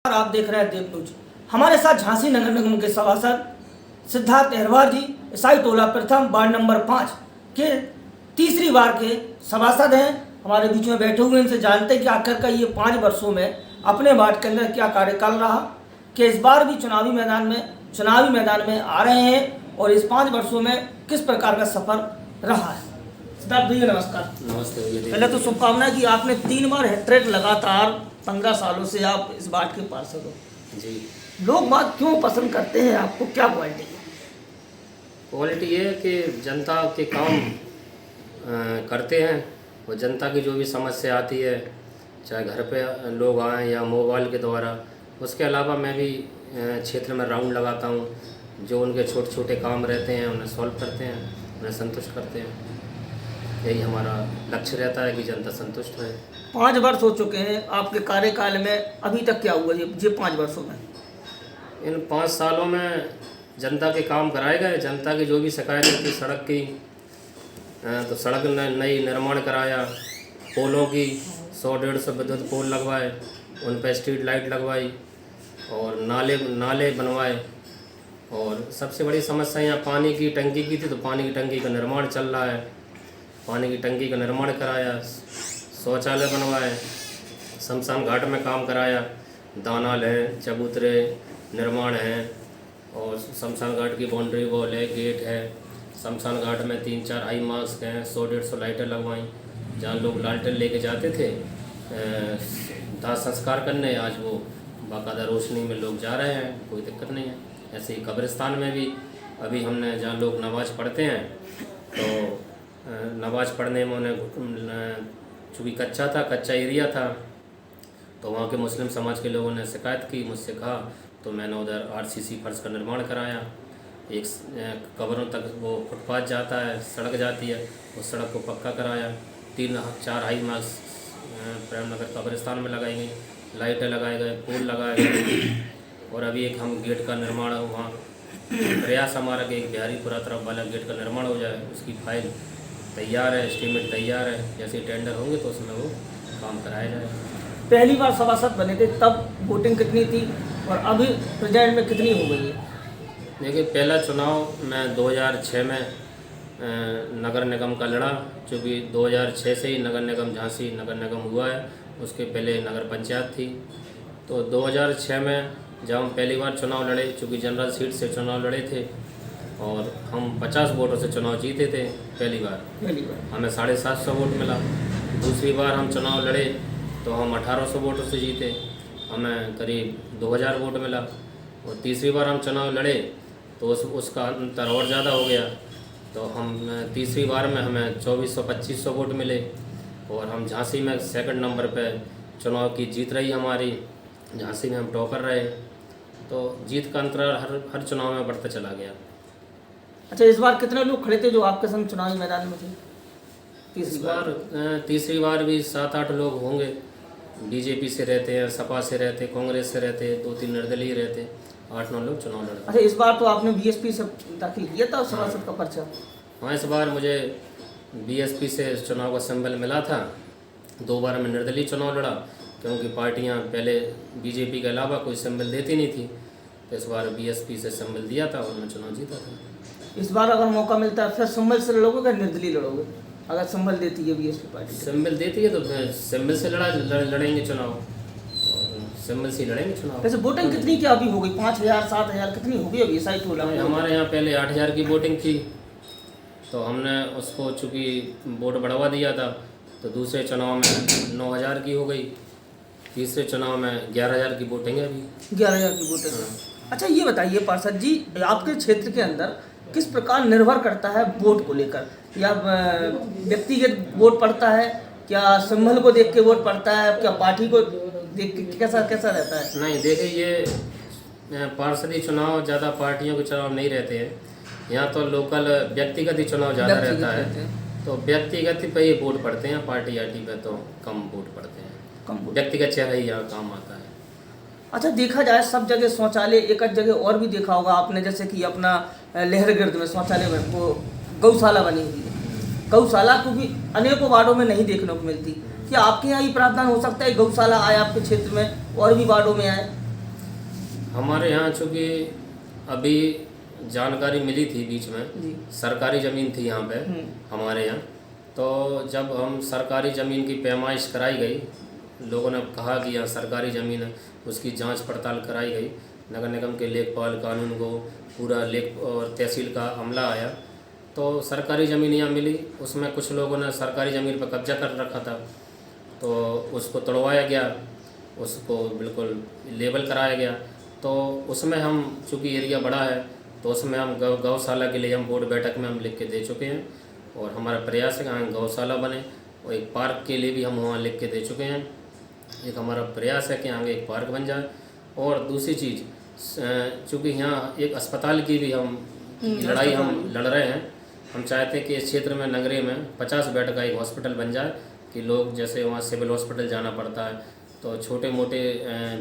आप देख रहे हैं देव न्यूज। हमारे साथ झांसी नगर निगम के सभासद सिद्धार्थ अहरवार जी ईसाई टोला प्रथम वार्ड नंबर 5 के तीसरी बार के सभासद हैं। हमारे बीच में बैठे हुए इनसे जानते हैं कि आखिर का ये 5 वर्षों में अपने वार्ड के अंदर क्या कार्यकाल रहा, कि इस बार भी चुनावी मैदान में आ रहे हैं और इस 5 वर्षों में किस प्रकार का सफर रहा है। सिद्धार्थ भैया नमस्कार। नमस्ते भैया। पहले तो शुभकामनाएं कि आपने 3 बार हैट्रिक लगातार 15 सालों से आप इस वार्ड के पार्षद हो जी। लोग बात क्यों पसंद करते हैं, आपको क्या क्वालिटी है? क्वालिटी ये है कि जनता के काम करते हैं और जनता की जो भी समस्या आती है, चाहे घर पे लोग आएँ या मोबाइल के द्वारा, उसके अलावा मैं भी क्षेत्र में राउंड लगाता हूँ। जो उनके छोटे छोटे काम रहते हैं उन्हें सॉल्व करते हैं, उन्हें संतुष्ट करते हैं। यही हमारा लक्ष्य रहता है कि जनता संतुष्ट रहे। 5 वर्ष हो चुके हैं आपके कार्यकाल में, अभी तक क्या हुआ ये 5 वर्षों में? इन 5 सालों में जनता के काम कराए गए। जनता की जो भी शिकायत थी सड़क की, तो सड़क नई निर्माण कराया, पोलों की 100-150 विद्युत पोल लगवाए, उन पर स्ट्रीट लाइट लगवाई और नाले बनवाए। और सबसे बड़ी समस्या यहाँ पानी की टंकी की थी, तो पानी की टंकी का निर्माण चल रहा है। पानी की टंकी का निर्माण कराया, शौचालय बनवाए, शमशान घाट में काम कराया, दानाल हैं, चबूतरे निर्माण हैं और शमशान घाट की बाउंड्री वॉल है, गेट है। शमशान घाट में 3-4 हाई मास्क हैं, 100-150 लाइटें लगवाई। जहाँ लोग लालटेन लेके जाते थे दाह संस्कार करने, आज वो बाकायदा रोशनी में लोग जा रहे हैं, कोई दिक्कत नहीं है। ऐसे ही कब्रिस्तान में भी अभी हमने, जहाँ लोग नमाज़ पढ़ते हैं, तो नमाज़ पढ़ने में उन्हें चूँकि कच्चा एरिया था, तो वहाँ के मुस्लिम समाज के लोगों ने शिकायत की, मुझसे कहा, तो मैंने उधर RCC फर्श का निर्माण कराया। एक कब्रों तक वो फुटपाथ जाता है, सड़क जाती है, उस सड़क को पक्का कराया। 3-4 हाई मास्क प्रेम नगर कब्रिस्तान में लगाई गई, लाइटें लगाए गए, पोल लगाए गए। और अभी एक हम गेट का निर्माण, वहाँ प्रयास हमारा कि एक बिहारीपुरा तरफ वाला गेट का निर्माण हो जाए। उसकी फाइल तैयार है, एस्टीमेट तैयार है, जैसे टेंडर होंगे तो उसमें वो काम कराया जाए। पहली बार सभासद बने थे तब वोटिंग कितनी थी और अभी प्रेजेंट में कितनी हो गई है? देखिए, पहला चुनाव मैं 2006 में नगर निगम का लड़ा, चूँकि 2006 से ही नगर निगम झांसी नगर निगम हुआ है। उसके पहले नगर पंचायत थी। तो 2006 में जब हम पहली बार चुनाव लड़े, चूँकि जनरल सीट से चुनाव लड़े थे और हम 50 वोटों से चुनाव जीते थे पहली बार, हमें 750 वोट मिला। दूसरी बार हम चुनाव लड़े तो हम 1800 वोटों से जीते, हमें करीब 2000 वोट मिला। और तीसरी बार हम चुनाव लड़े तो उसका अंतर और ज़्यादा हो गया, तो हम तीसरी बार में हमें 2400-2500 वोट मिले और हम झांसी में सेकंड नंबर पे चुनाव की जीत रही हमारी। झांसी में हम टॉपर रहे, तो जीत का अंतराल हर चुनाव में बढ़ता चला गया। अच्छा, इस बार कितने लोग खड़े थे जो आपके संग चुनावी मैदान में थे? तीसरी बार भी 7-8 लोग होंगे। बीजेपी से रहते हैं, सपा से रहते, कांग्रेस से रहते, 2-3 निर्दलीय रहते, 8-9 लोग चुनाव लड़ते। अच्छा, इस बार तो आपने BSP से दाखिल किया था सभासद का पर्चा? हाँ, इस बार मुझे BSP से चुनाव का सिंबल मिला था। 2 बार मैं निर्दलीय चुनाव लड़ा, क्योंकि पार्टियां पहले बीजेपी के अलावा कोई सिंबल देती नहीं थी, तो इस बार BSP से सिंबल दिया था और मैं चुनाव जीता था। इस बार अगर मौका मिलता है फिर सिंबल से लड़ोगे या निर्दलीय लड़ोगे? अगर सिंबल देती है BSP पार्टी? सिंबल देती है तो सिंबल से लड़ेंगे चुनाव, सिंबल से लड़ेंगे चुनाव। वैसे वोटिंग कितनी क्या अभी हो गई? 5000, 7000 कितनी हो गई अभी ईसाई टोला में? हमारे यहाँ पहले 8000 की वोटिंग थी, तो हमने उसको चूँकि वोट बढ़वा दिया था, तो दूसरे चुनाव में 9000 की हो गई, तीसरे चुनाव में 11000 की वोटिंग है अभी। 11000 की वोटिंग। अच्छा, ये बताइए पार्षद जी, आपके क्षेत्र के अंदर किस प्रकार निर्भर करता है वोट को लेकर? या व्यक्तिगत वोट पड़ता है, क्या सिंबल को देख के वोट पड़ता है, क्या पार्टी को देख के, कैसा रहता है? नहीं, देखिए, ये पार्षदी चुनाव ज़्यादा पार्टियों के चुनाव नहीं रहते हैं। यहाँ तो लोकल व्यक्तिगत ही चुनाव ज़्यादा रहता है, तो व्यक्तिगत पे ही वोट पड़ते हैं। पार्टी पे तो कम वोट पड़ते हैं, व्यक्तिगत चेहरा ही यहाँ काम आता है। अच्छा, देखा जाए सब जगह शौचालय, एक जगह और भी देखा होगा आपने, जैसे कि अपना लहरगिर्द में शौचालय में वो गौशाला बनी हुई है। गौशाला को भी अनेकों वार्डों में नहीं देखने को मिलती। क्या आपके यहाँ ये प्रावधान हो सकता है गौशाला आए आपके क्षेत्र में और भी वार्डों में आए? हमारे यहाँ चूँकि अभी जानकारी मिली थी बीच में, जी। सरकारी ज़मीन थी यहाँ पे हमारे यहाँ। तो जब हम सरकारी ज़मीन की पैमाइश कराई गई, लोगों ने कहा कि यहाँ सरकारी ज़मीन है, उसकी जांच पड़ताल कराई गई। नगर निगम के लेखपाल कानून को पूरा लेख और तहसील का अमला आया, तो सरकारी ज़मीन यहाँ मिली। उसमें कुछ लोगों ने सरकारी ज़मीन पर कब्जा कर रखा था, तो उसको तोड़वाया गया, उसको बिल्कुल लेबल कराया गया। तो उसमें हम चूँकि एरिया बड़ा है, तो उसमें हम गौशाला के लिए हम बोर्ड बैठक में हम लिख के दे चुके हैं, और हमारा प्रयास है कि यहाँ गौशाला बने, और एक पार्क के लिए भी हम वहाँ लिख के दे चुके हैं। एक हमारा प्रयास है कि आगे एक पार्क बन जाए। और दूसरी चीज़, चूँकि यहाँ एक अस्पताल की भी हम लड़ाई हम लड़ रहे हैं। हम चाहते हैं कि इस क्षेत्र में, नगरे में 50 बेड का एक हॉस्पिटल बन जाए, कि लोग जैसे वहाँ सिविल हॉस्पिटल जाना पड़ता है, तो छोटे मोटे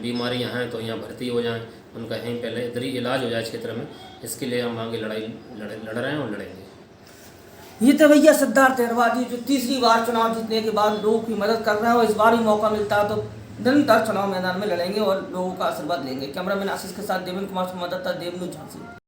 बीमारियाँ हैं तो यहाँ भर्ती हो जाएं, उनका यहीं पहले इधर ही इलाज हो जाए क्षेत्र में। इसके लिए हम आगे लड़ाई लड़ रहे हैं और लड़ेंगे। ये तो भैया सिद्धार्थ अहरवार जी जो तीसरी बार चुनाव जीतने के बाद लोगों की मदद कर रहे हैं, और इस बार ही मौका मिलता है तो निरंतर चुनाव मैदान में लड़ेंगे और लोगों का आशीर्वाद लेंगे। कैमरामैन आशीष के साथ देवेंद्र कुमार संवाददाता देवनू झांसी।